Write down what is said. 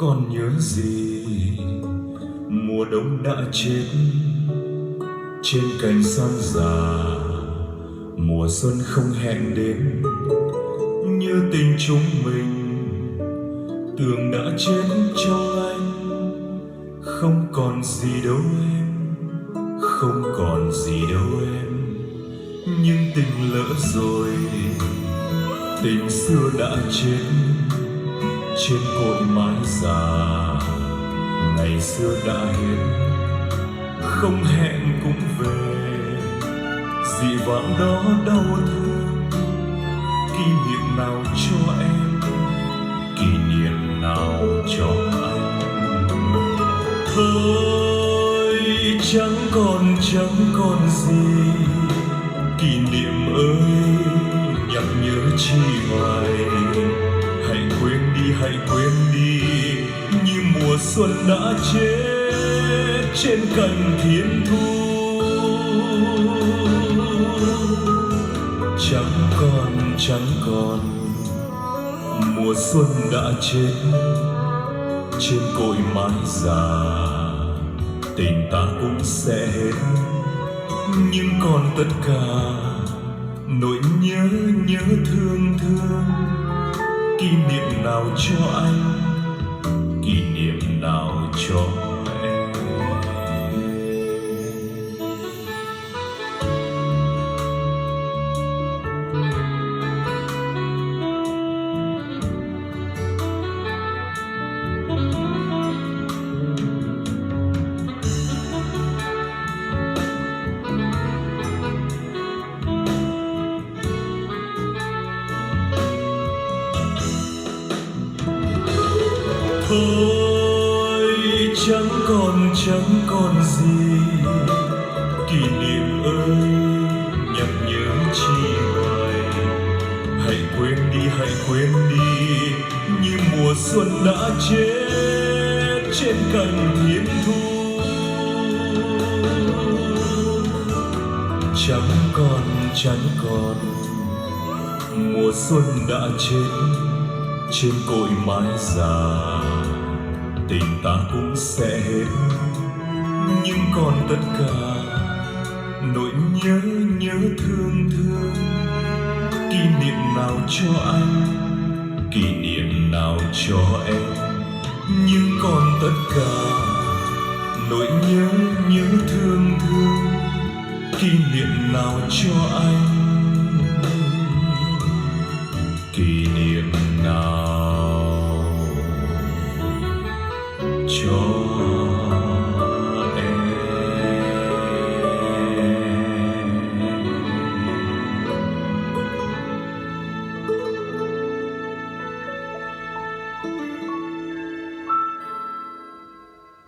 còn nhớ gì mùa đông đã chết trên cành son già, mùa xuân không hẹn đến như tình chúng mình. Tường đã chết trong anh, không còn gì đâu em, không còn gì đâu em. Nhưng tình lỡ rồi, tình xưa đã chết trên cội mái già. Ngày xưa đã hết, không hẹn cũng về. Dị vãng đó đau thương, kỷ niệm nào cho em, kỷ niệm nào cho anh. Thôi chẳng còn gì, kỷ niệm ơi nhắc nhớ chi hoài. Hãy quên đi như mùa xuân đã chết trên cành thiên thu. Chẳng còn mùa xuân đã chết trên cội mái già. Tình ta cũng sẽ hết, nhưng còn tất cả nỗi nhớ thương. Kỷ niệm nào cho anh, kỷ niệm nào cho em. Thôi chẳng còn gì, kỷ niệm ơi nhắc nhớ chi hoài. Hãy quên đi như mùa xuân đã chết trên cành thiên thu. Chẳng còn mùa xuân đã chết trên cội mái già. Tình ta cũng sẽ hết, nhưng còn tất cả nỗi nhớ thương. Kỷ niệm nào cho anh, kỷ niệm nào cho em. Nhưng còn tất cả nỗi nhớ thương. Kỷ niệm nào cho anh, kỷ niệm nào cho